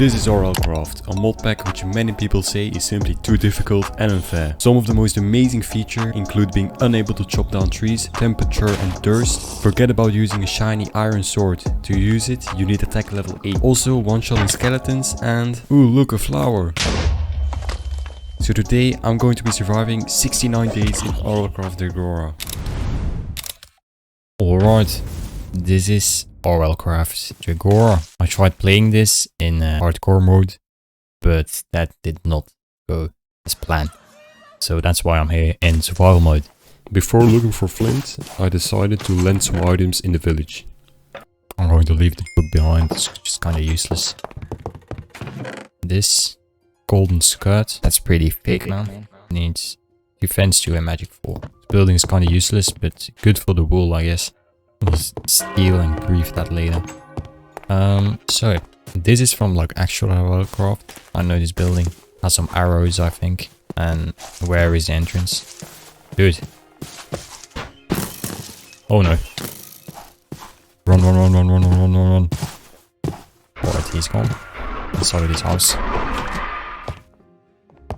This is RLCraft, a mod pack which many people say is simply too difficult and unfair. Some of the most amazing features include being unable to chop down trees, temperature and thirst. Forget about using a shiny iron sword. To use it, you need attack level 8. Also one-shotting skeletons and... ooh, look, a flower! So today I'm going to be surviving 69 days in RLCraft Dregora. Alright, this is RLCraft Dregora. I tried playing this in hardcore mode, but that did not go as planned. So that's why I'm here in survival mode. Before looking for flint, I decided to lend some items in the village. I'm going to leave the book behind, it's just kind of useless. This golden skirt, that's pretty fake, man. Needs defense 2 and magic 4. This building is kind of useless, but good for the wool, I guess. We'll steal and grief that later. So this is from like actual RLCraft. I know this building has some arrows, I think. And where is the entrance? Dude. Oh no. Run, run, run, run, run, run, run, run. Alright, he's gone. Inside this house.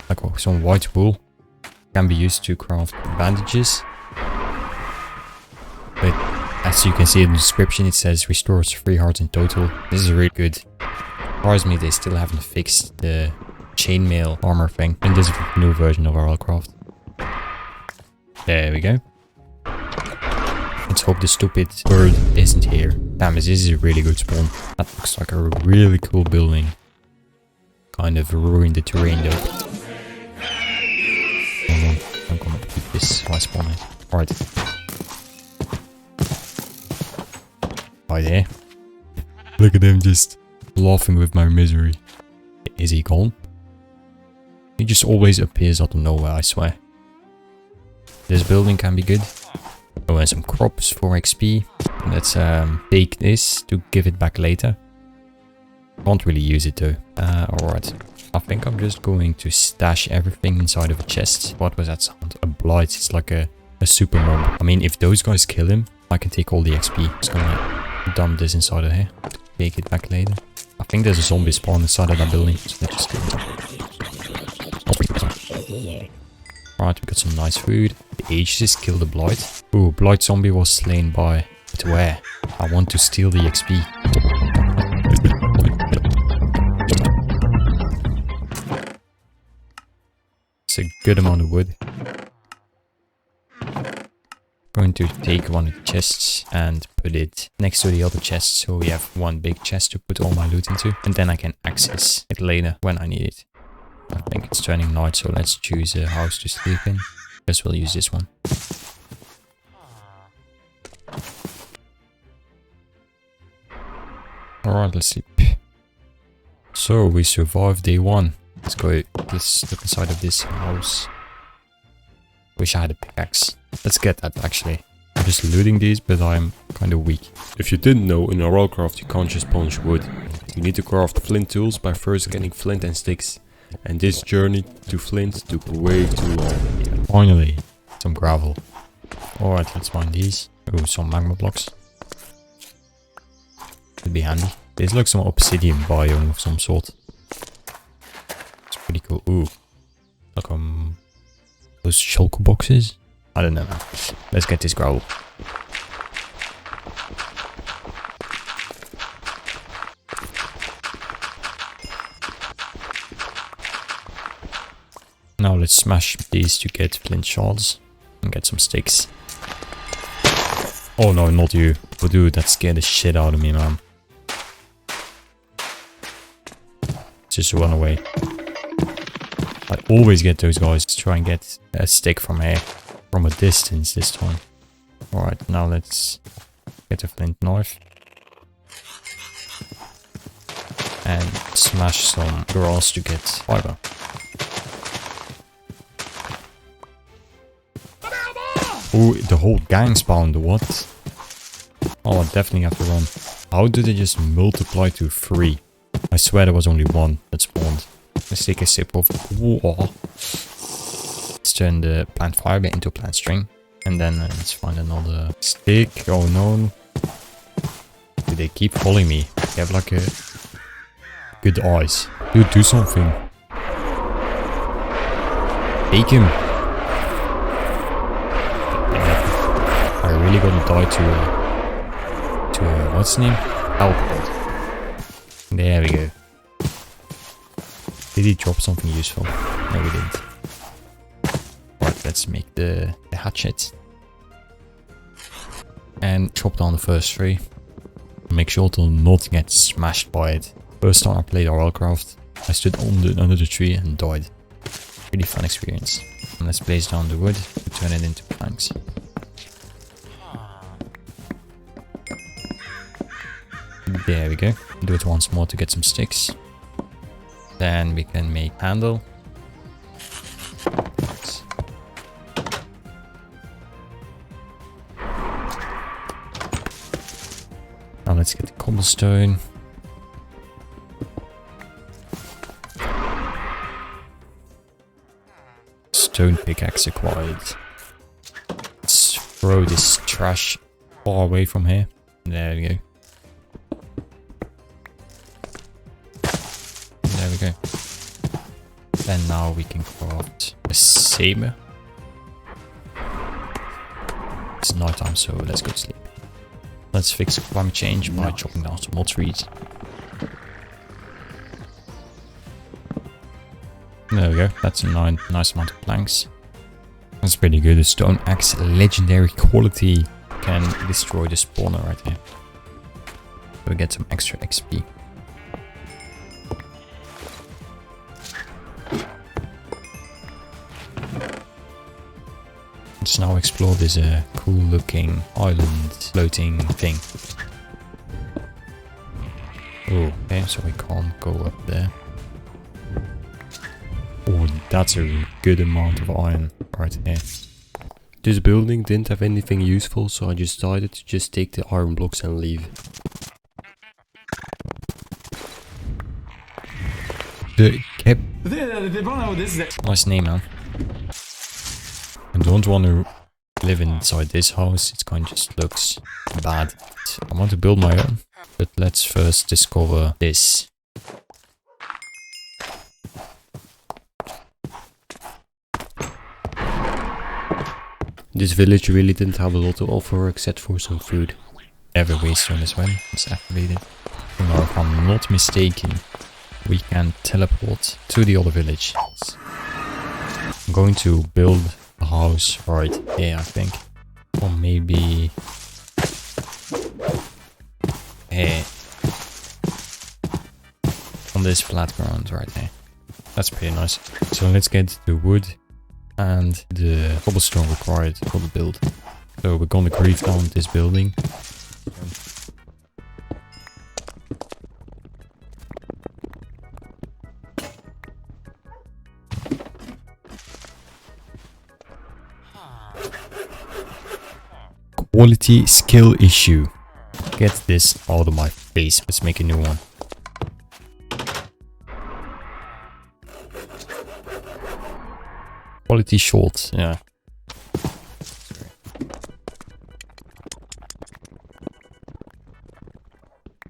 Like oh, some white wool. Can be used to craft bandages. But as you can see in the description, it says restores 3 hearts in total. This is really good. Surprised me they still haven't fixed the chainmail armor thing in this new version of RLCraft. There we go. Let's hope the stupid bird isn't here. Damn, this is a really good spawn. That looks like a really cool building. Kind of ruined the terrain though. I'm gonna keep this while spawning. Alright. Hi there. Look at him just laughing with my misery. Is he gone? He just always appears out of nowhere, I swear. This building can be good. Oh, and some crops for XP. Let's take this to give it back later. Can't really use it though. Alright. I think I'm just going to stash everything inside of a chest. What was that sound? A blight. It's like a super mob. I mean, if those guys kill him, I can take all the XP. Just gonna dump this inside of here. Take it back later. I think there's a zombie spawn inside of that building. So let's just do it. Alright, we got some nice food. The Aegis killed the blight. Ooh, blight zombie was slain by... but where? I want to steal the XP. It's a good amount of wood. Going to take one of the chests and put it next to the other chest, so we have one big chest to put all my loot into, and then I can access it later when I need it. I think it's turning night, so let's choose a house to sleep in. Guess we'll use this one. Alright, let's sleep. So we survived day 1. Let's go. Let's look inside of this house. Wish I had a pickaxe. Let's get that actually. I'm just looting these, but I'm kind of weak. If you didn't know, in RLCraft you can't just punch wood. You need to craft flint tools by first getting flint and sticks. And this journey to flint took way too long. Finally, some gravel. Alright, let's find these. Oh, some magma blocks. Could be handy. This looks some obsidian biome of some sort. It's pretty cool. Ooh. Like those shulker boxes? I don't know. Let's get this gravel. Now let's smash these to get flint shards and get some sticks. Oh no, not you. Oh dude, that scared the shit out of me, man. Just run away. I always get those guys. Let's try and get a stick from here. From a distance this time. Alright, now let's get a flint knife. And smash some grass to get fiber. Oh, the whole gang spawned. What? Oh, I definitely have to run. How did they just multiply to 3? I swear there was only 1 that spawned. Let's take a sip of water. Let's turn the plant fiber into plant string. And then let's find another stick. Oh no. Do they keep following me? They have like a Good eyes. Dude, do something. Take him. I really gonna die to what's his name? Alcohol. There we go. Did he drop something useful? No, we didn't. Alright, let's make the hatchet. And chop down the first tree. Make sure to not get smashed by it. First time I played RLCraft, I stood under the tree and died. Really fun experience. And let's place down the wood to turn it into planks. There we go. Do it once more to get some sticks. Then we can make handle. Now let's get the cobblestone. Stone pickaxe acquired. Let's throw this trash far away from here. There we go. There we go. And now we can craft a saber. It's nighttime, so let's go to sleep. Let's fix climate change by chopping down some more trees. There we go. That's a nice amount of planks. That's pretty good. The stone axe, legendary quality, can destroy the spawner right here. We get some extra XP. Let's now explore this cool looking island floating thing. Oh, okay, so we can't go up there. Oh, that's a good amount of iron right here. This building didn't have anything useful, so I just decided to just take the iron blocks and leave. The cap. Nice name, man. I don't want to live inside this house. It kind of just looks bad. I want to build my own, but let's first discover this. This village really didn't have a lot to offer except for some food. Every waystone as well. It's activated. Now, if I'm not mistaken, we can teleport to the other village. I'm going to build a house right here, I think. Or maybe here. On this flat ground right there. That's pretty nice. So let's get the wood and the cobblestone required for the build. So we're gonna grief down this building. Quality skill issue. Get this out of my face. Let's make a new one. Quality short, yeah.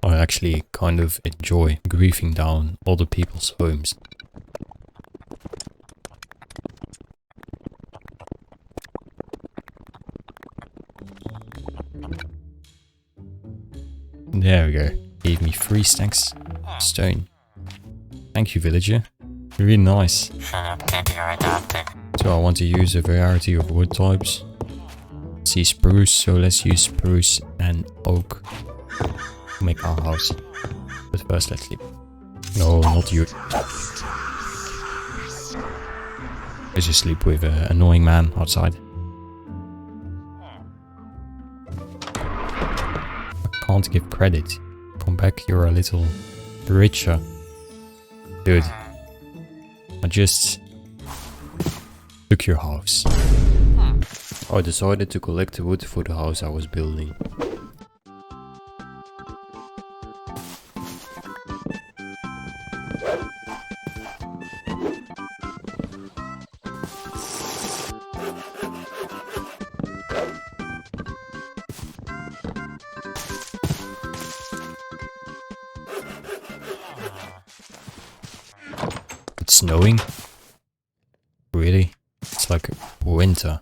I actually kind of enjoy griefing down other people's homes. There we go. Gave me 3 stacks of stone. Thank you, villager. Really nice. So I want to use a variety of wood types. See spruce, so let's use spruce and oak to make our house. But first let's sleep. No, not you. Let's just sleep with an annoying man outside. I can't give credit. Come back, you're a little richer. Dude. I just took your house. I decided to collect the wood for the house I was building. It's snowing? Really? It's like winter.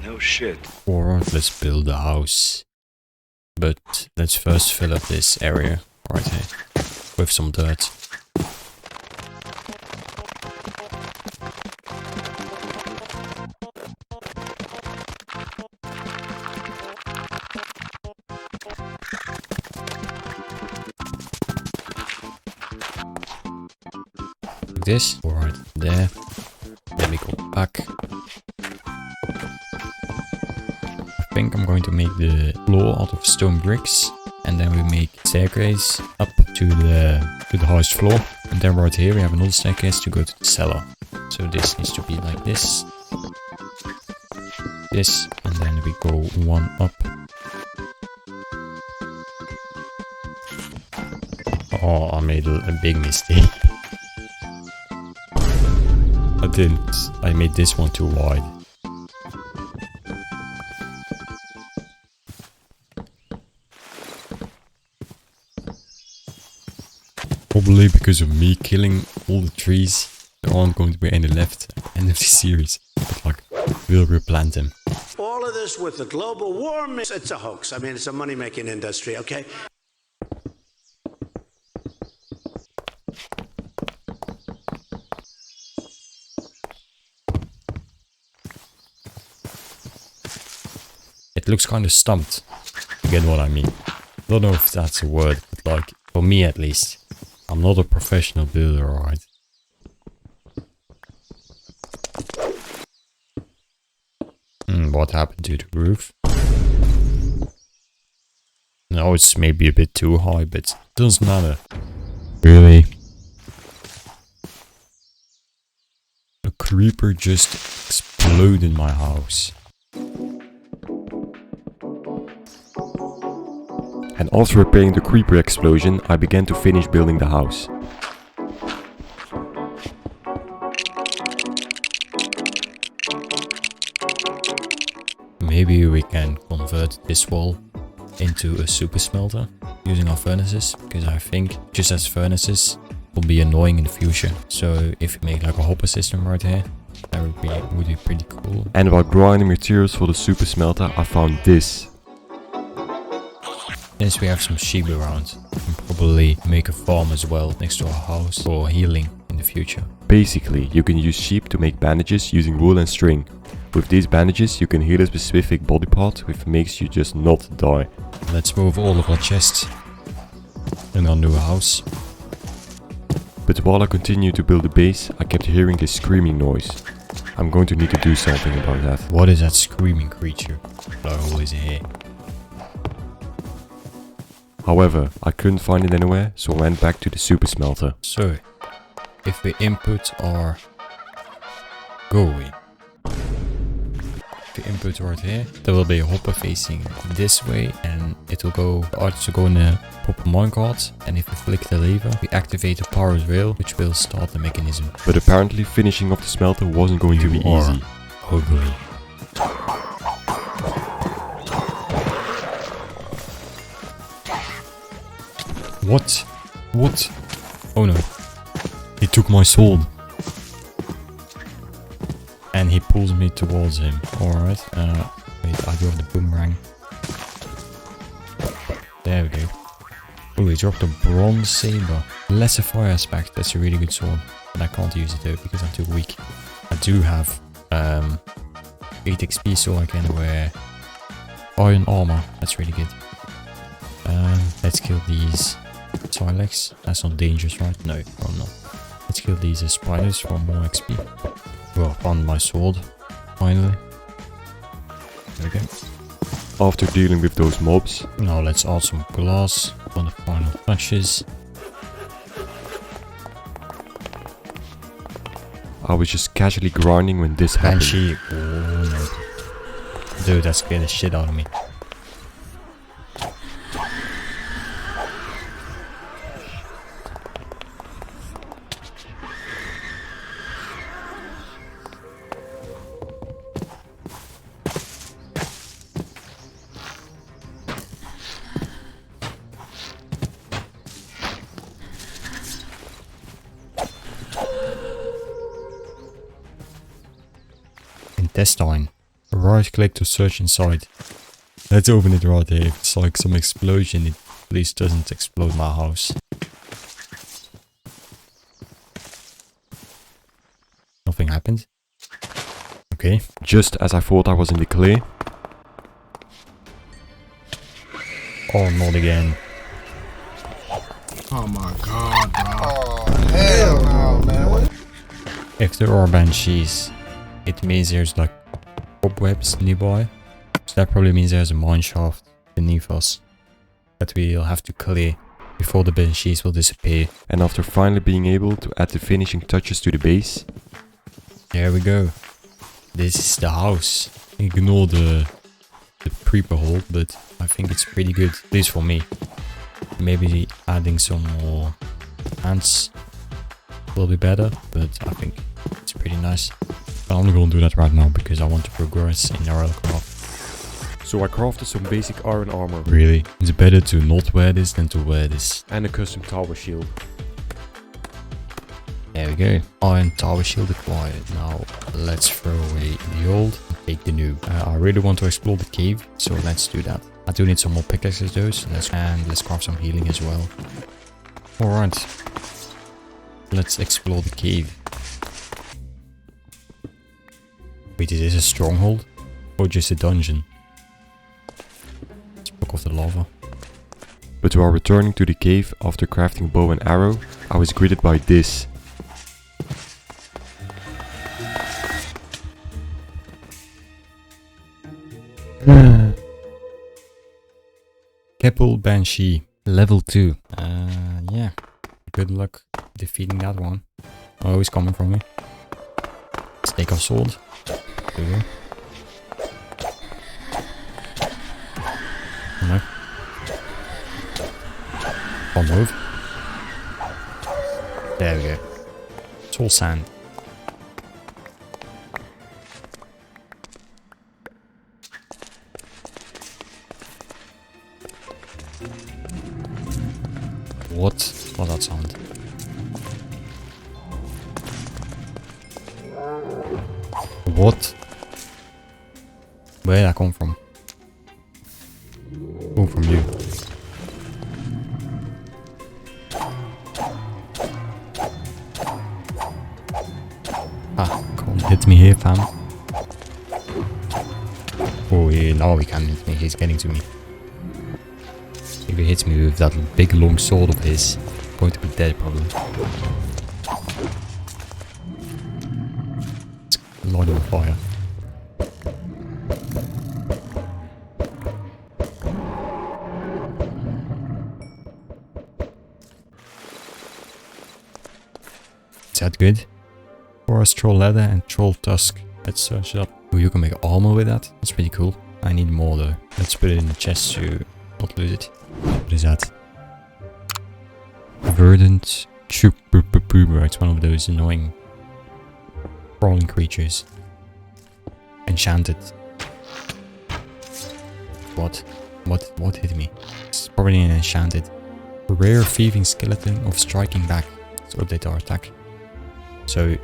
No shit. Alright, let's build a house. But let's first fill up this area right here with some dirt. Like this, right there. Then we go back. I think I'm going to make the floor out of stone bricks, and then we make staircase up to the highest floor, and then right here we have another staircase to go to the cellar. So this needs to be like this, and then we go one up. Oh, I made a big mistake. I didn't. I made this one too wide. Probably because of me killing all the trees, there aren't going to be any left at the end of the series. But like, we'll replant them. All of this with the global warming, it's a hoax. I mean, it's a money-making industry, okay? It looks kind of stumped. You get what I mean? I don't know if that's a word, but like, for me at least. I'm not a professional builder, alright? What happened to the roof? No, it's maybe a bit too high, but it doesn't matter. Really? A creeper just exploded my house. And after repairing the creeper explosion, I began to finish building the house. Maybe we can convert this wall into a super smelter using our furnaces, because I think just as furnaces will be annoying in the future. So if we make like a hopper system right here, that would be pretty cool. And while grinding materials for the super smelter, I found this. Since we have some sheep around, we can probably make a farm as well next to our house for healing in the future. Basically, you can use sheep to make bandages using wool and string. With these bandages, you can heal a specific body part, which makes you just not die. Let's move all of our chests in our new house. But while I continued to build the base, I kept hearing this screaming noise. I'm going to need to do something about that. What is that screaming creature that I always hear? However, I couldn't find it anywhere, so I went back to the super smelter. So, if we input our going, the input right here, there will be a hopper facing this way, and it will go, the artist will go in a proper minecart, and if we flick the lever, we activate the power rail, which will start the mechanism. But apparently finishing off the smelter wasn't going to be easy. Ugly. What? What? Oh no. He took my sword. And he pulls me towards him. Alright. Wait, I do have the boomerang. There we go. Oh, he dropped a bronze saber. Lesser fire aspect. That's a really good sword. But I can't use it though because I'm too weak. I do have 8 XP, so I can wear iron armor. That's really good. Let's kill these Silex. That's not dangerous, right? No, I'm not. Let's kill these spiders for more XP. Well, on my sword, finally. There we go. After dealing with those mobs, now let's add some glass for the final touches. I was just casually grinding when this happened. Banshee. Oh no. Dude, that scared the shit out of me. intestine. Right click to search inside. Let's open it right here. If it's like some explosion, it please doesn't explode my house. Nothing happened. Okay. Just as I thought I was in the clear. Oh, not again. Oh my god, bro. Oh, hell no, man. If there are banshees, it means there's like cobwebs nearby. So that probably means there's a mine shaft beneath us that we'll have to clear before the banshees will disappear. And after finally being able to add the finishing touches to the base, there we go. This is the house. Ignore the creeper hole, but I think it's pretty good, at least for me. Maybe adding some more ants will be better, but I think it's pretty nice. But I'm not gonna do that right now because I want to progress in RLCraft. so I crafted some basic iron armor Really, it's better to not wear this than to wear this. and a custom tower shield. There we go. Iron tower shield acquired. Now let's throw away the old and take the new. I really want to explore the cave, so let's do that. I do need some more pickaxes though, so let's craft some healing as well. Alright. Let's explore the cave. Wait, is this a stronghold? Or just a dungeon? Let's block off the lava. But while returning to the cave after crafting bow and arrow, I was greeted by this. Keppel Banshee, level 2. Yeah. Good luck defeating that one. Oh, he's coming from me. Let's take our sword. There we go. No. Can't move. There we go. It's all sand. What was that sound? What? Where did that come from? Oh, from you. Ah, can't hit me here, fam. Oh, yeah, now he can hit me. He's getting to me. If he hits me with that big long sword of his, I'm going to be dead probably. It's light on fire. Is that good? Forest troll leather and troll tusk. Let's search it up. Oh, you can make armor with that. That's pretty cool. I need more though. Let's put it in the chest to not lose it. What is that? Verdant Chupupupuba. It's one of those annoying crawling creatures. Enchanted. What? What hit me? It's probably an enchanted. Rare thieving skeleton of striking back. Let's update our attack. So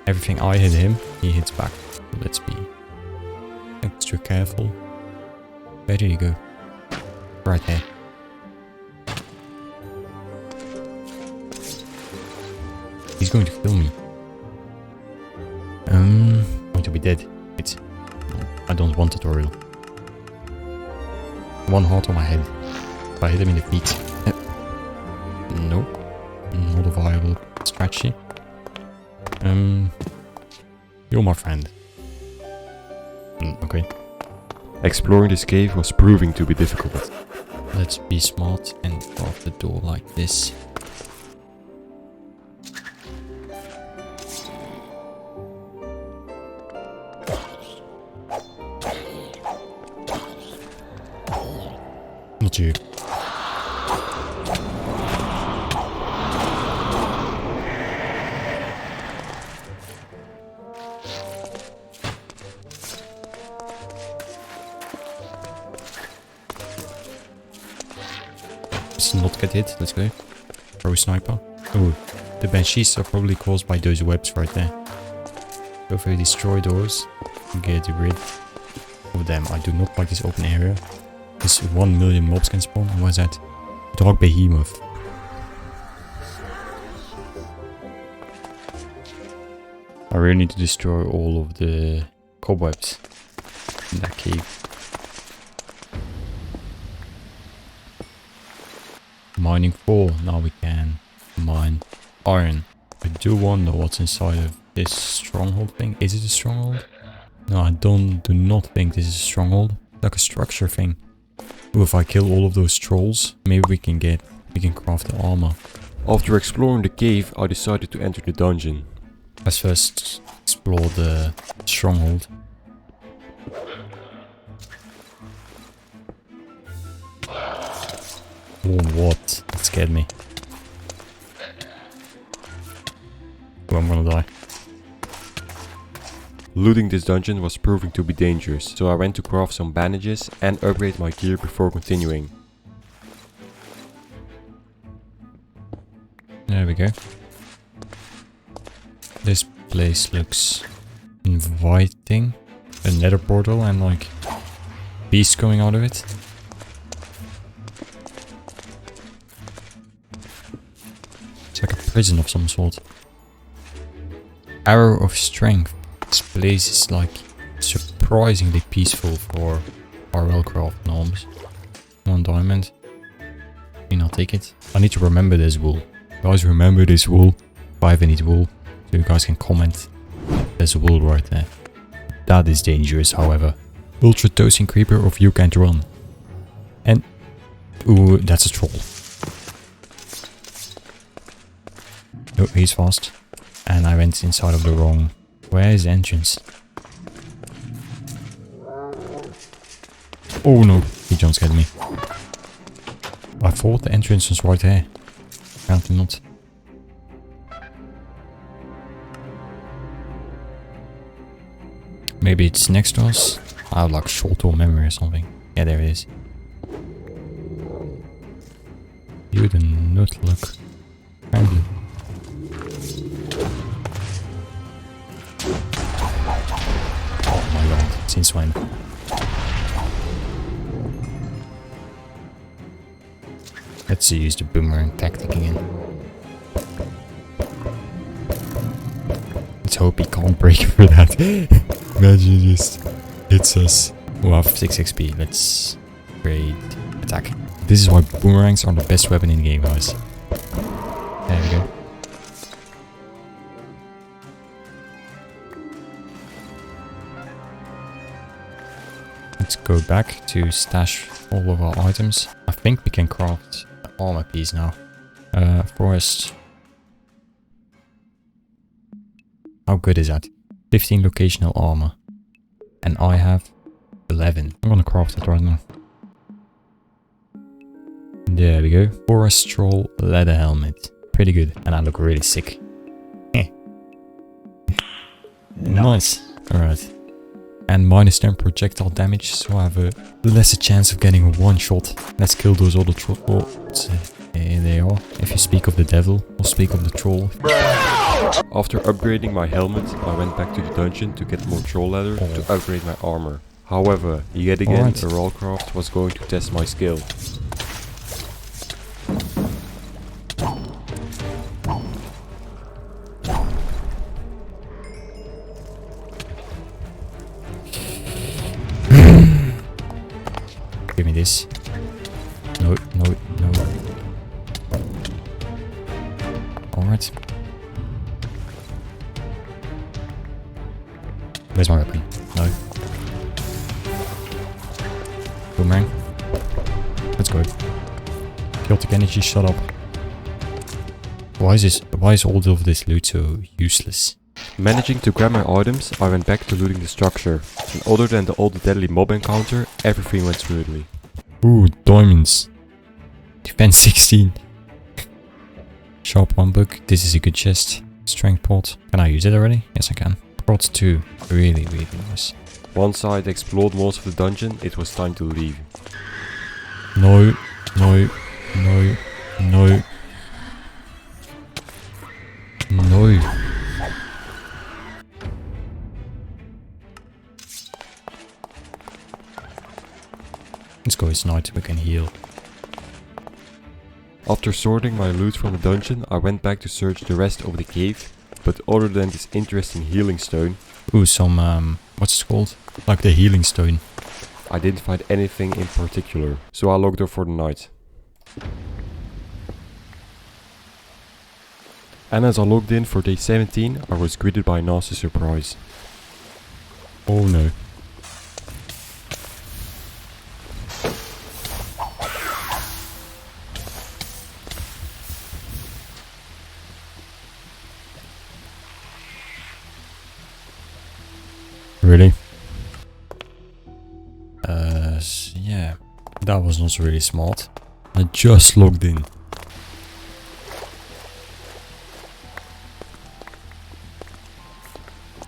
everything I hit him, he hits back. So let's be extra careful. Where did he go? Right here. He's going to kill me. Going to be dead. Wait. I don't want tutorial. One heart on my head. If I hit him in the feet. Nope. Not a viable strategy. You're my friend. Okay. Exploring this cave was proving to be difficult. Let's be smart and craft the door like this. Not you. Let's not get hit. Let's go. Pro sniper. Oh, the banshees are probably caused by those webs right there. Go for destroy doors. get rid of them. I do not like this open area. This 1 million mobs can spawn. What is that? Dog behemoth. I really need to destroy all of the cobwebs in that cave. Mining 4. Now we can mine iron. I do wonder what's inside of this stronghold thing. Is it a stronghold? No, I do not think this is a stronghold. Like a structure thing. Ooh, if I kill all of those trolls, maybe we can craft the armor. After exploring the cave, I decided to enter the dungeon. Let's first explore the stronghold. Oh, what? That scared me. Oh, I'm gonna die. Looting this dungeon was proving to be dangerous, so I went to craft some bandages and upgrade my gear before continuing. There we go. This place looks inviting. A nether portal and like beasts coming out of it. It's like a prison of some sort. Arrow of Strength. This place is like surprisingly peaceful for RLCraft norms. 1 diamond. I'll take it. I need to remember this wool. Guys, remember this wool. If I ever need wool, so you guys can comment. There's a wool right there. That is dangerous, however. Ultra toasting creeper of you can't run. And ooh, that's a troll. Oh, he's fast. And I went inside of the wrong. Where is the entrance? Oh no, he jump scared me. I thought the entrance was right here. Apparently not. Maybe it's next to us. I have like short-term memory or something. Yeah, there it is. You do not look friendly. Oh my god, since when? Let's use the boomerang tactic again. Let's hope he can't break for that. Imagine he just hits us. We'll have 6 XP. Let's trade attack. This is why boomerangs are the best weapon in the game, guys. There we go. Let's go back to stash all of our items. I think we can craft an armor piece now. Forest. How good is that? 15 locational armor. And I have 11. I'm gonna craft it right now. There we go. Forest troll leather helmet. Pretty good. And I look really sick. Nice. Alright. And minus 10 projectile damage, so I have a lesser chance of getting a one shot. Let's kill those other trolls. Here they are. If you speak of the devil, or speak of the troll. After upgrading my helmet, I went back to the dungeon to get more troll leather to upgrade my armor. However, yet again, RLCraft was going to test my skill. Give me this. No, no, no. Alright. Where's my weapon? No. Boomerang. Let's go. Chaotic energy, shut up. Why is all of this loot so useless? Managing to grab my items, I went back to looting the structure. And other than the old deadly mob encounter, everything went smoothly. Ooh, diamonds. Defense 16. Sharp 1 book. This is a good chest. Strength pot. Can I use it already? Yes, I can. Prot 2. Really, really nice. Once I had explored most of the dungeon, it was time to leave. No, no, no, no. No. go, it's night, we can heal. After sorting my loot from the dungeon, I went back to search the rest of the cave, but other than this interesting healing stone, Ooh, some, what's it called? Like the healing stone. I didn't find anything in particular, so I logged off for the night. And as I logged in for day 17, I was greeted by a nasty surprise. Oh no. Really? Yeah. That was not really smart. I just logged in.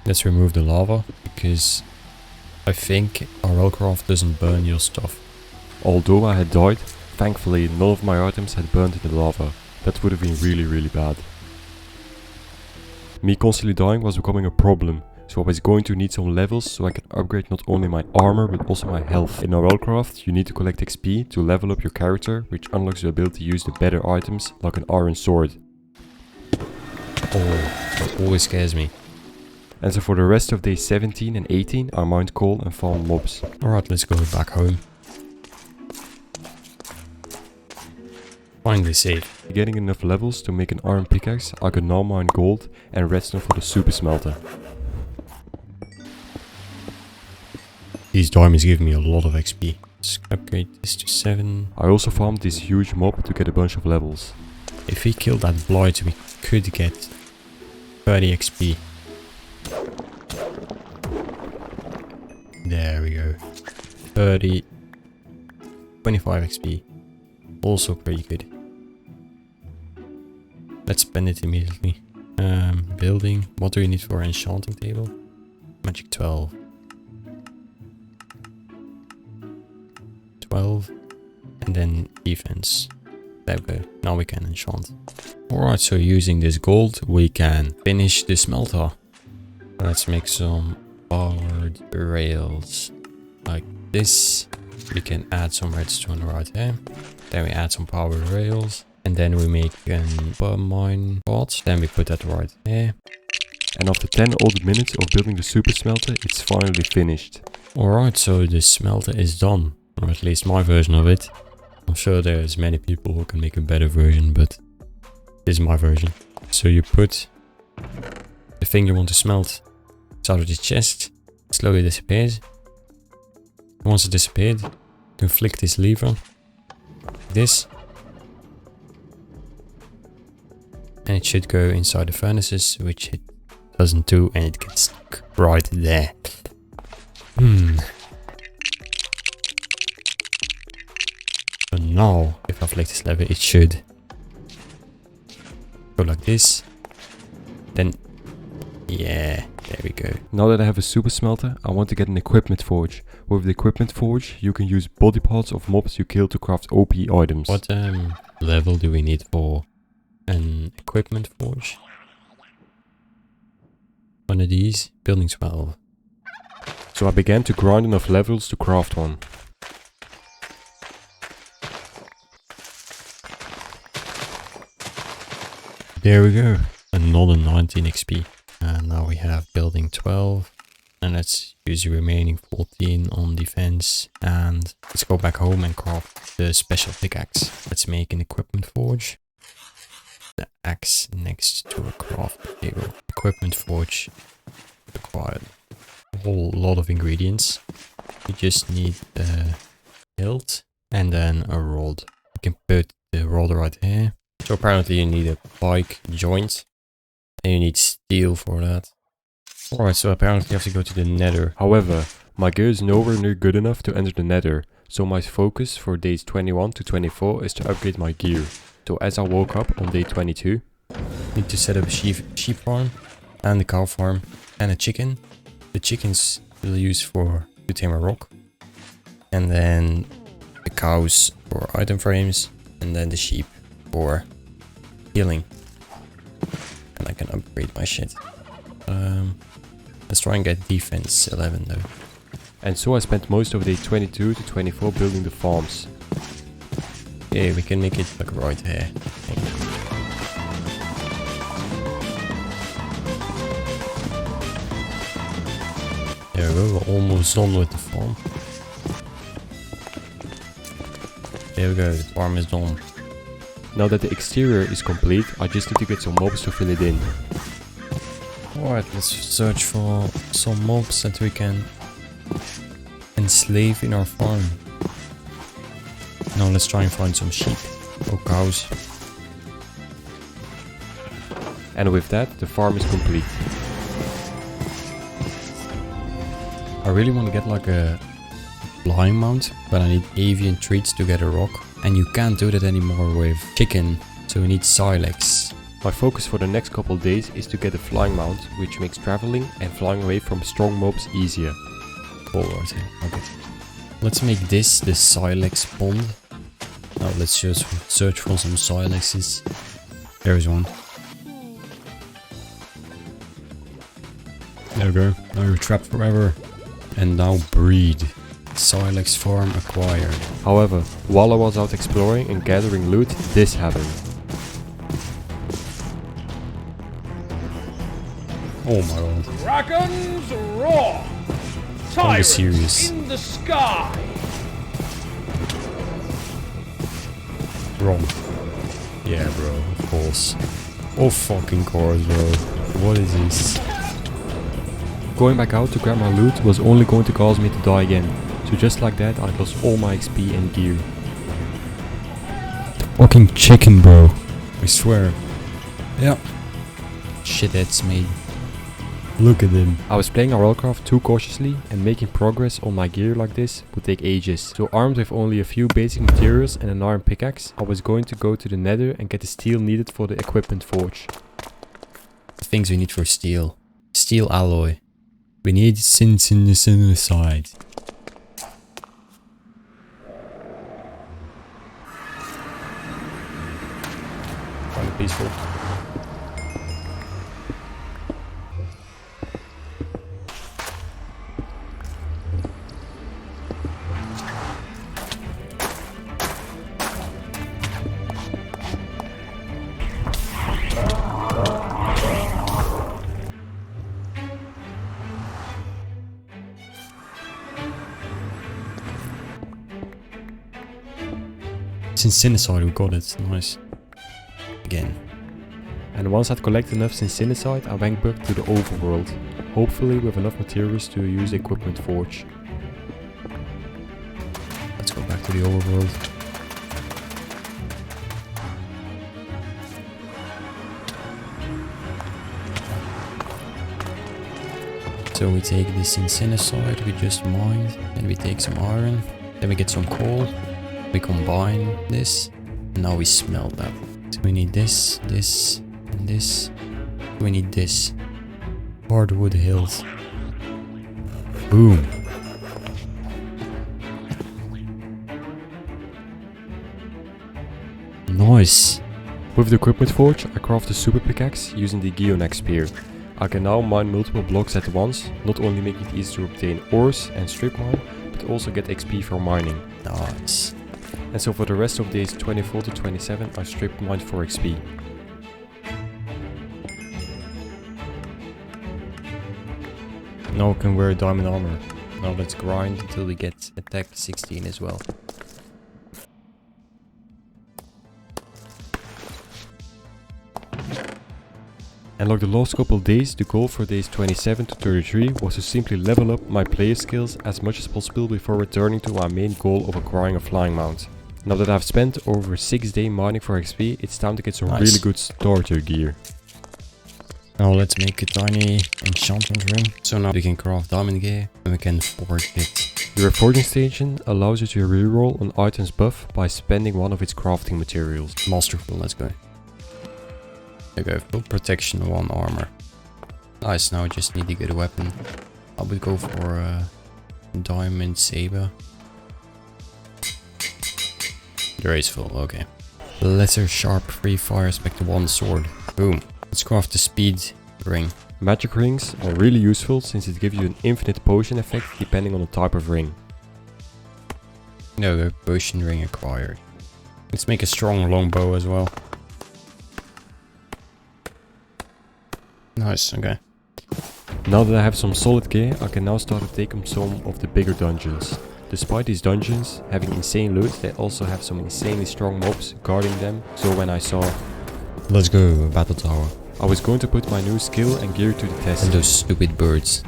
Let's remove the lava, because I think RLCraft doesn't burn your stuff. Although I had died, thankfully none of my items had burned in the lava. That would have been really bad. Me constantly dying was becoming a problem, so I was going to need some levels so I can upgrade not only my armor but also my health. In RLCraft you need to collect XP to level up your character, which unlocks the ability to use the better items like an iron sword. Oh, that always scares me. And so for the rest of days 17 and 18 I mined coal and farmed mobs. Alright, let's go back home. Finally saved. Getting enough levels to make an iron pickaxe, I could now mine gold and redstone for the super smelter. These diamonds give me a lot of XP. Let's upgrade this to 7. I also farmed this huge mob to get a bunch of levels. If we kill that blight, we could get 30 XP. There we go. 30. 25 XP. Also pretty good. Let's spend it immediately. Building. What do you need for an enchanting table? Magic 12. 12. And then defense. There we go. Now we can enchant. Alright, so using this gold, we can finish the smelter. Let's make some powered rails. Like this. We can add some redstone right there. Then we add some powered rails. And then we make a mine pot. Then we put that right there. And after 10 odd minutes of building the super smelter, it's finally finished. Alright, so the smelter is done. Or at least my version of it. I'm sure there's many people who can make a better version, but this is my version. So you put the thing you want to smelt out of the chest. It slowly disappears. Once it disappeared, you can flick this lever. Like this. And it should go inside the furnaces, which it doesn't do, and it gets stuck right there. So now, if I flick this lever, it should go like this. Then, yeah, there we go. Now that I have a super smelter, I want to get an equipment forge. With the equipment forge, you can use body parts of mobs you kill to craft OP items. What level do we need for an equipment forge? One of these, building 12. So I began to grind enough levels to craft one. There we go, another 19 XP. And now we have building 12. And let's use the remaining 14 on defense. And let's go back home and craft the special pickaxe. Let's make an equipment forge. The axe next to a craft table. Equipment forge required a whole lot of ingredients. You just need the hilt and then a rod. You can put the rod right here. So apparently you need a pike joint. And you need steel for that. Alright, so apparently you have to go to the Nether. However, my gear is nowhere near good enough to enter the Nether. So my focus for days 21 to 24 is to upgrade my gear. So as I woke up on day 22, need to set up a sheep farm and a cow farm and a chicken. The chickens we'll use to tame a rock. And then the cows for item frames. And then the sheep for healing. And I can upgrade my shit. Let's try and get defense 11 though. And so I spent most of day 22 to 24 building the farms. Yeah, we can make it like right here. There we go, we're almost done with the farm. There we go, the farm is done. Now that the exterior is complete, I just need to get some mobs to fill it in. Alright, let's search for some mobs that we can enslave in our farm. Now let's try and find some sheep or cows. And with that, the farm is complete. I really want to get like a flying mount, but I need avian treats to get a rock. And you can't do that anymore with chicken, so we need silex. My focus for the next couple days is to get a flying mount, which makes traveling and flying away from strong mobs easier. Forward here, okay. Let's make this the silex pond. Now let's just search for some silexes. There's one. There we go. Now you're trapped forever. And now breed. Silex farm acquired. However, while I was out exploring and gathering loot, this happened. Oh my god. Dragons roar! Don't be serious. In the sky! Wrong. Yeah, bro, of course. Oh, fucking course, bro. What is this? Going back out to grab my loot was only going to cause me to die again. So just like that, I lost all my XP and gear. Fucking chicken, bro. I swear. Yeah. Shitheads, mate. Look at him. I was playing RLCraft too cautiously, and making progress on my gear like this would take ages. So armed with only a few basic materials and an iron pickaxe, I was going to go to the Nether and get the steel needed for the equipment forge. The things we need for steel. Steel alloy. We need syntheside. Kind of peaceful. Syntheside, we got it. Nice. Again. And once I'd collected enough syntheside, I went back to the overworld, hopefully with enough materials to use the equipment forge. Let's go back to the overworld. So we take this syntheside we just mined, then we take some iron, then we get some coal, we combine this, and now we smelt that. So we need this, this, and this. We need this. Hardwood hills. Boom. Nice. With the equipment forge, I craft a super pickaxe using the Geonax spear. I can now mine multiple blocks at once, not only making it easy to obtain ores and strip mine, but also get XP for mining. Nice. And so for the rest of days 24 to 27, I strip mined for XP. Now we can wear diamond armor. Now let's grind until we get attack 16 as well. And like the last couple days, the goal for days 27 to 33 was to simply level up my player skills as much as possible before returning to my main goal of acquiring a flying mount. Now that I've spent over a 6-day mining for XP, it's time to get some really good starter gear. Now let's make a tiny enchantment room. So now we can craft diamond gear and we can forge it. The reforging station allows you to reroll an item's buff by spending one of its crafting materials. Masterful, let's go. There we go, full protection, 1 armor. Nice, now I just need a good weapon. I would go for a diamond saber. Graceful, okay. Lesser sharp free fire spec to 1 sword. Boom. Let's craft the speed ring. Magic rings are really useful since it gives you an infinite potion effect depending on the type of ring. No, potion ring acquired. Let's make a strong longbow as well. Nice, okay. Now that I have some solid gear, I can now start to take on some of the bigger dungeons. Despite these dungeons having insane loot, they also have some insanely strong mobs guarding them, so when I saw Let's go, battle tower. I was going to put my new skill and gear to the test. And those stupid birds.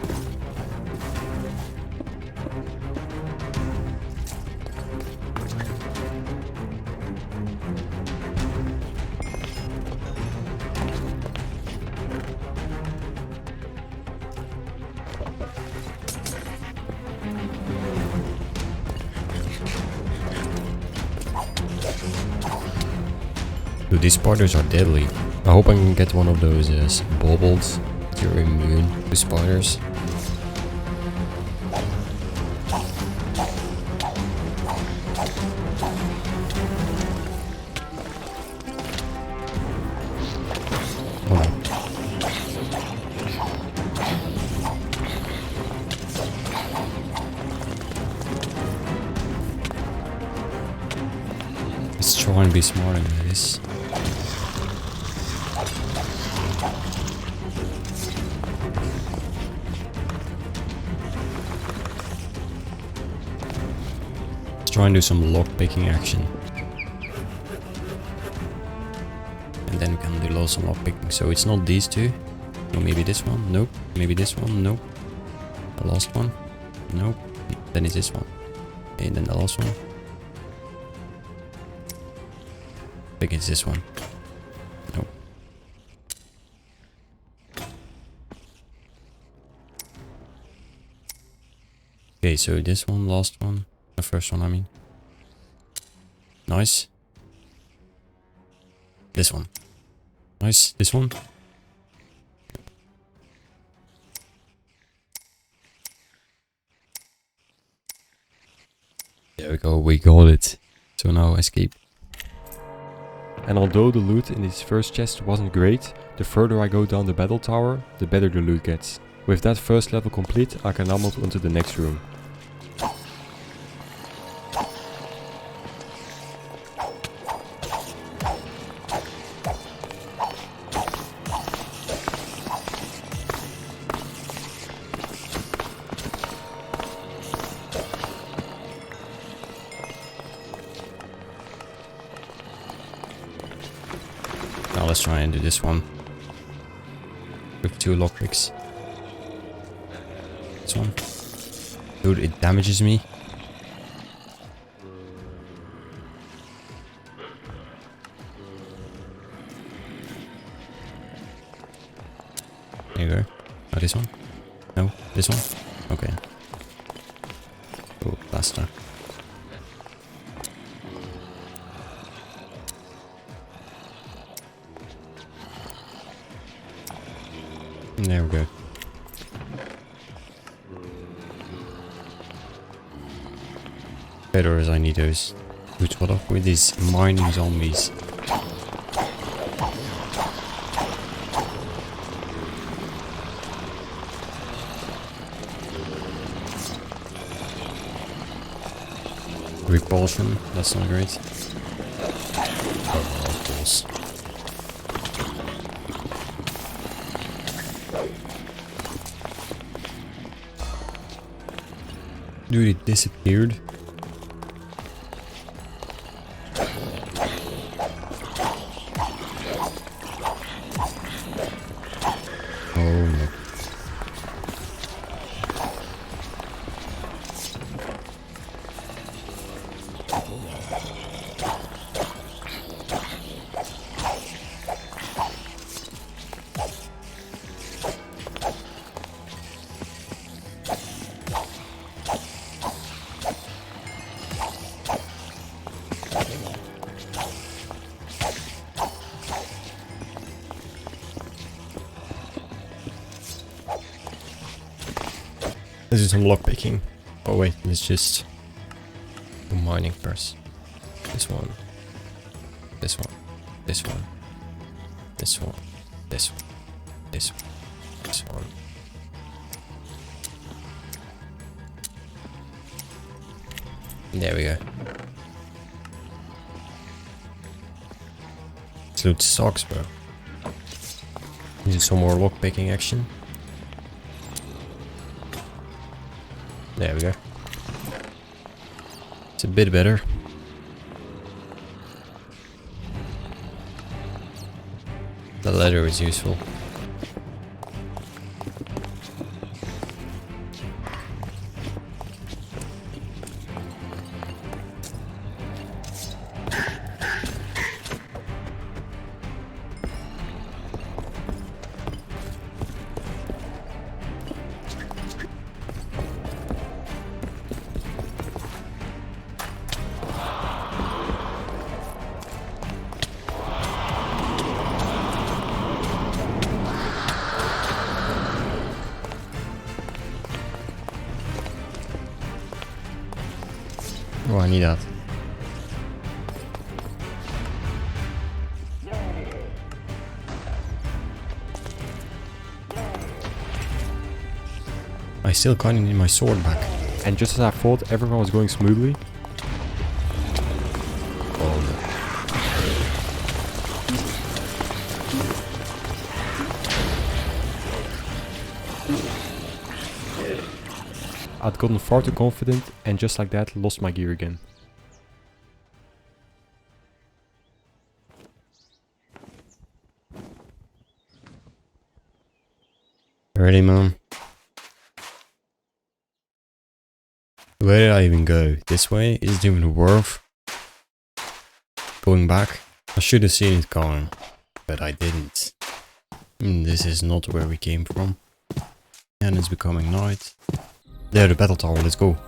Dude, these spiders are deadly. I hope I can get one of those baubles. You're immune to spiders. Oh no. Let's try and be smarter than this. Try and do some lock picking action. And then we can do lots of lock picking. So it's not these two. No, maybe this one. Nope. Maybe this one. Nope. The last one. Nope. Then it's this one. And then the last one. I think it's this one. Nope. Okay, so this one, last one. The first one, I mean. Nice. This one. Nice. This one. There we go. We got it. So now escape. And although the loot in this first chest wasn't great, the further I go down the battle tower, the better the loot gets. With that first level complete, I can now move on to the next room. Now let's try and do this one. With 2 lockpicks. This one. Dude, it damages me. There you go. Oh, this one? No, this one? Okay. Oh, faster. There we go. Better as I need those. Dude, what up with these mining zombies? Repulsion, that's not great. Oh, of course. Dude, it disappeared. Oh no. Let's do some lockpicking. Oh wait, let's just do mining first. This one. This one. This one. This one. This one. This one. This one. There we go. Let's loot stocks, bro. Need some more lockpicking action. There we go. It's a bit better. The leather is useful. Oh, I need that. I still kinda need my sword back. And just as I thought everyone was going smoothly, I'd gotten far too confident and just like that lost my gear again. Ready, man? Where did I even go? This way? Is it even worth going back? I should have seen it coming, but I didn't. This is not where we came from. And it's becoming night. There, the battle tower, let's go.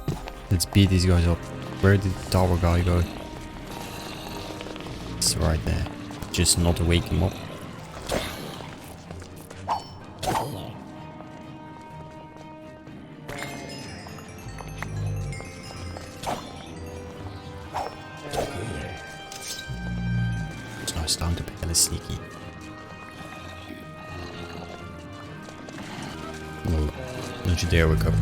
Let's beat these guys up. Where did the tower guy go? It's right there. Just not wake him up. It's nice time to be hella sneaky. No, don't you dare wake up.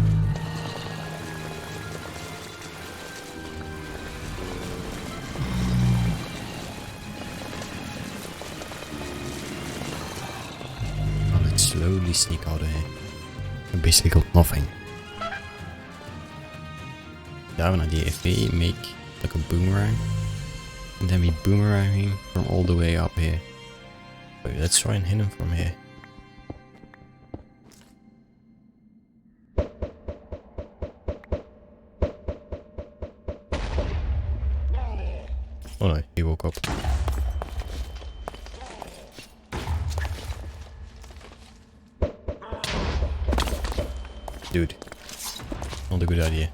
Slowly sneak out of here. I basically got nothing. I have an idea. If we make like a boomerang and then we boomerang him from all the way up here. Wait, let's try and hit him from here. Oh no, he woke up. Dude, not a good idea.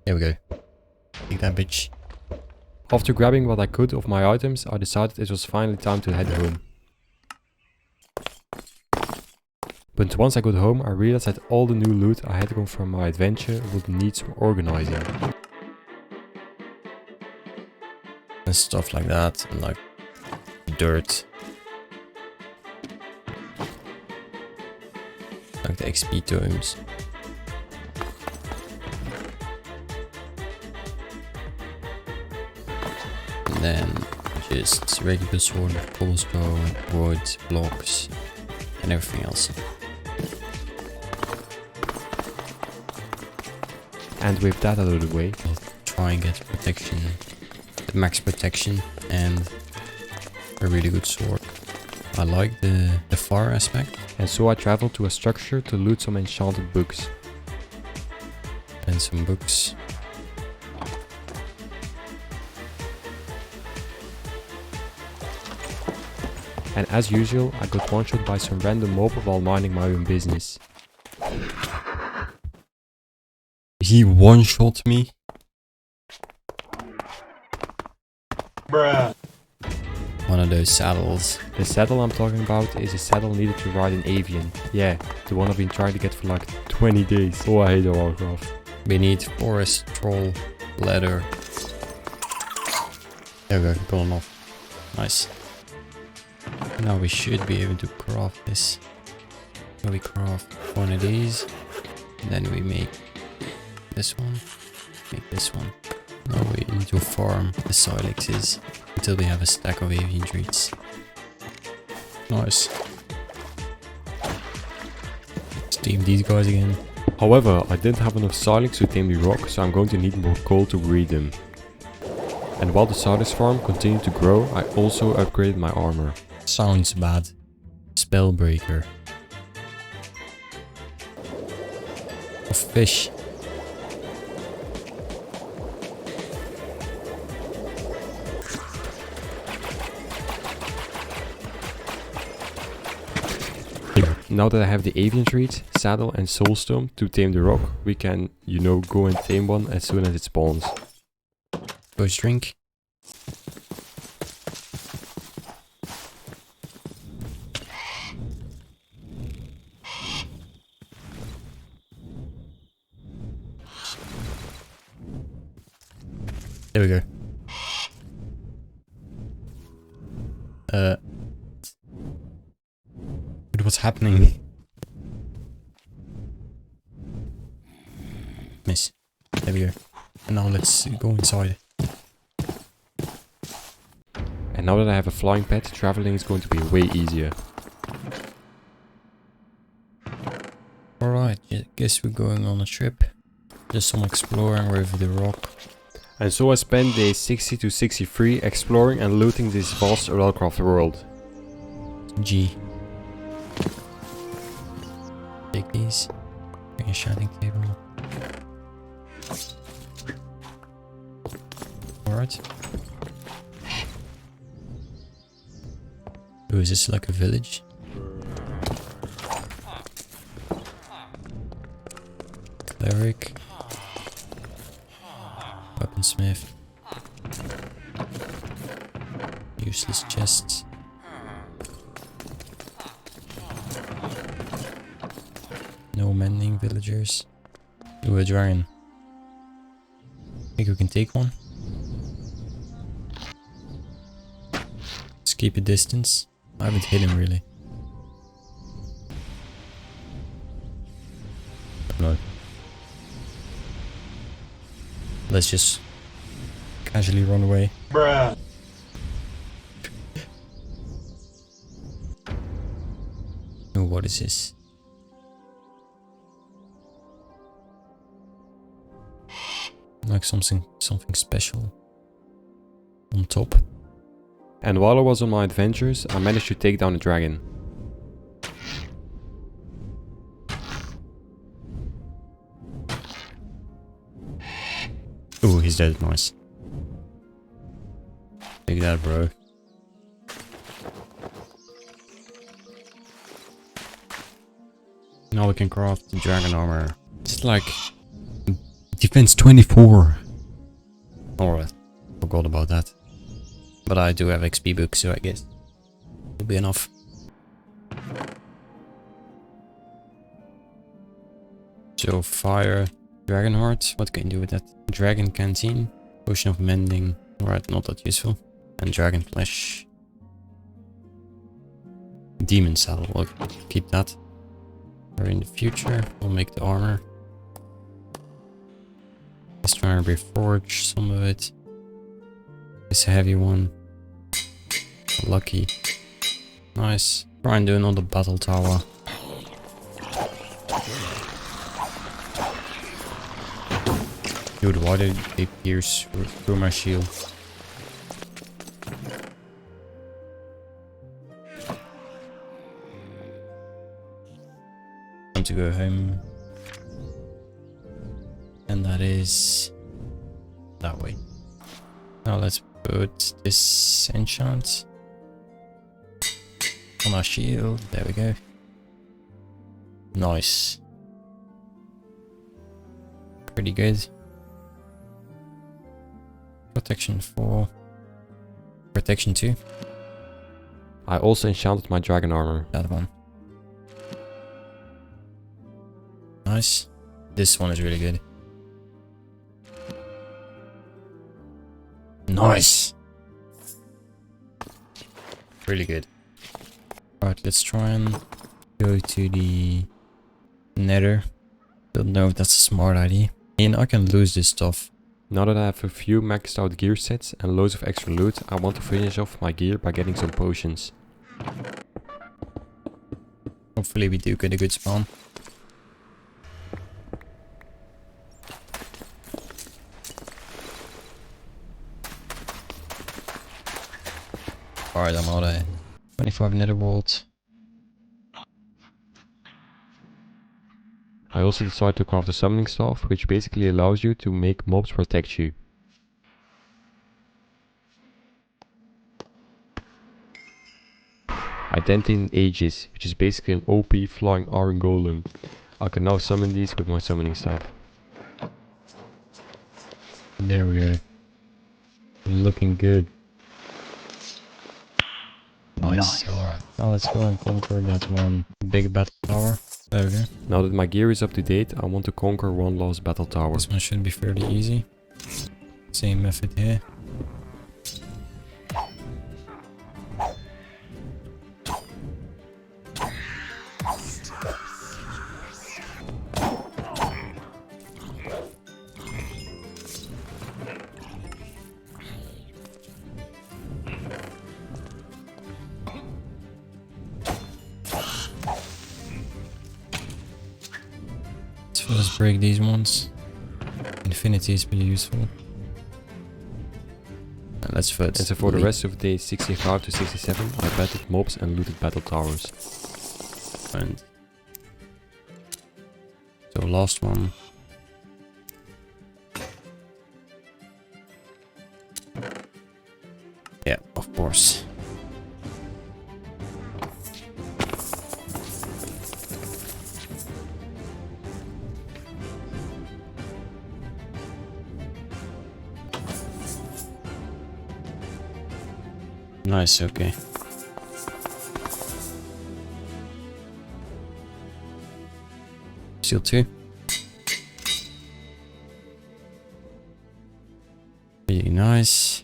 There we go. Take that, bitch. After grabbing what I could of my items, I decided it was finally time to head home. But once I got home, I realized that all the new loot I had gotten from my adventure would need some organizing. And stuff like that, and like dirt. Like the XP tomes. And then just regular sword, cobblestone, wood, blocks, and everything else. And with that out of the way, I'll try and get protection, the max protection, and a really good sword. I like the fire aspect. and so I traveled to a structure to loot some enchanted books. And some books. And as usual, I got one shot by some random mob while minding my own business. He one-shot me? Bruh. One of those saddles. The saddle I'm talking about is a saddle needed to ride an avian. Yeah, the one I've been trying to get for like 20 days. Oh, I hate RLCraft. We need forest, troll, leather. There we go, got him off. Nice. Now we should be able to craft this. So we craft one of these. And then we make this one. Make this one. Now we need to farm the silexes until we have a stack of avian treats. Nice. Let's tame these guys again. However, I didn't have enough silex to tame the rock, so I'm going to need more coal to breed them. And while the silex farm continued to grow, I also upgraded my armor. Sounds bad. Spellbreaker. A fish. Now that I have the avian treat, saddle and soulstone to tame the rock, we can, you know, go and tame one as soon as it spawns. First drink. There we go. Dude, what's happening? Miss. There we go. And now let's go inside. And now that I have a flying pet, traveling is going to be way easier. Alright, I guess we're going on a trip. Just some exploring with the rock. And so I spent days 60 to 63 exploring and looting this vast RLCraft world. G. Take these. Bring a shining table. Alright. Oh, is this like a village? Cleric. Weaponsmith. Useless chests. No mending villagers. Ooh, a dragon. Think we can take one? Let's keep a distance. I haven't hit him really. No. Let's just casually run away. Bruh. Oh, what is this? Like something special on top. And while I was on my adventures, I managed to take down a dragon. Oh, he's dead. Nice. Take that, bro. Now we can craft the dragon armor. It's like defense 24. Alright, forgot about that. But I do have XP books, so I guess it'll be enough. So fire, dragon heart. What can you do with that? Dragon canteen, potion of mending. Alright, not that useful. And dragon flesh. Demon saddle. We'll keep that. Or in the future, we'll make the armor. Let's try and reforge some of it. It's a heavy one. Lucky. Nice. Try and do another battle tower. Dude, why did they pierce through my shield? Time to go home. And that is that way. Now let's put this enchant on our shield. There we go. Nice. Pretty good. Protection 4. Protection 2. I also enchanted my dragon armor. That one. Nice. This one is really good. Nice. Really good. Alright, let's try and go to the Nether. Don't know if that's a smart idea. And I can lose this stuff. Now that I have a few maxed out gear sets and loads of extra loot, I want to finish off my gear by getting some potions. Hopefully we do get a good spawn. Alright, I'm out of 25 nether wart. I also decided to craft a summoning staff, which basically allows you to make mobs protect you. Identity Aegis, which is basically an OP flying iron golem. I can now summon these with my summoning staff. There we go. Looking good. Nice. Alright. Now let's go and conquer that one big battle tower. There we go. Now that my gear is up to date, I want to conquer one last battle tower. This one should be fairly easy. Same method here. So let's break these ones. Infinity is pretty useful. And let's first. And so for the rest of day 65 to 67, I battled mobs and looted battle towers. And so last one. Yeah, of course. Nice, okay. Steel 2. Really nice.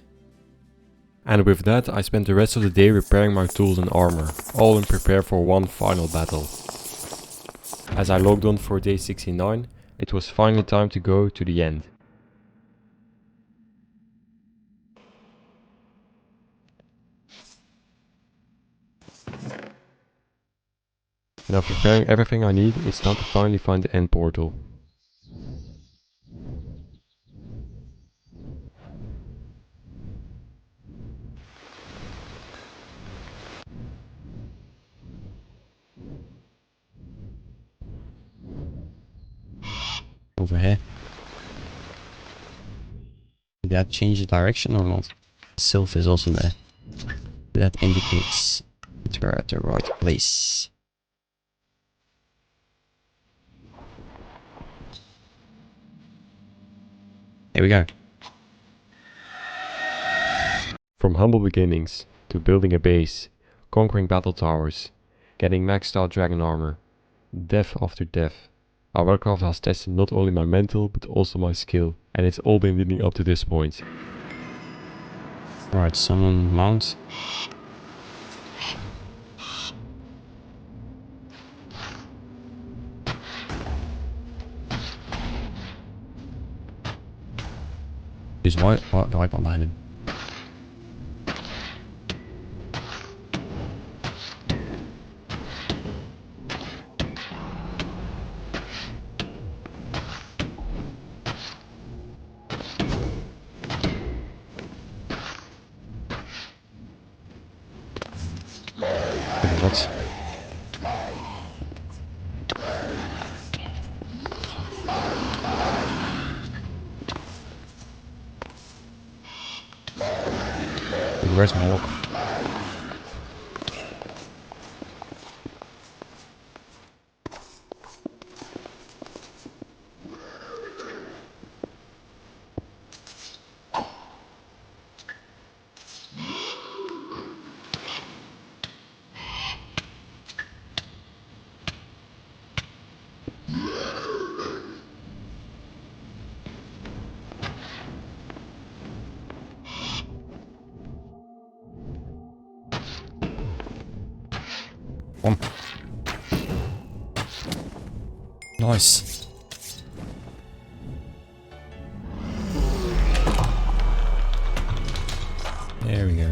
And with that, I spent the rest of the day repairing my tools and armor, all in prepare for one final battle. As I logged on for day 69, it was finally time to go to the end. Now preparing everything I need, it's time to finally find the end portal. Over here. Did that change the direction or not? Sylph is also there. That indicates that we're at the right place. There we go. From humble beginnings, to building a base, conquering battle towers, getting maxed out dragon armor, death after death, RLCraft has tested not only my mental but also my skill, and it's all been leading up to this point. Right, summon mount. There's white one behind him. What? Where's my walk? Come. Nice. There we go.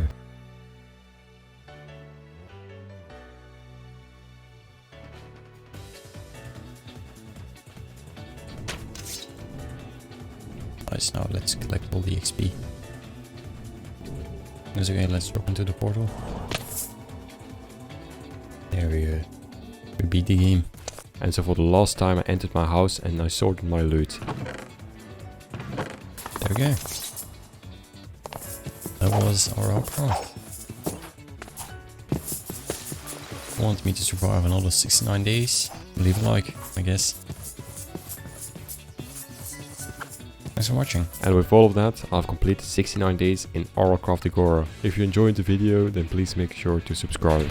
Nice, now let's collect all the XP. That's okay, let's drop into the portal. There we go. We beat the game. And so for the last time I entered my house and I sorted my loot. There we go. That was our RLCraft. Want me to survive another 69 days? Leave a like, I guess. Thanks for watching. And with all of that, I've completed 69 days in RLCraft Dregora. If you enjoyed the video, then please make sure to subscribe.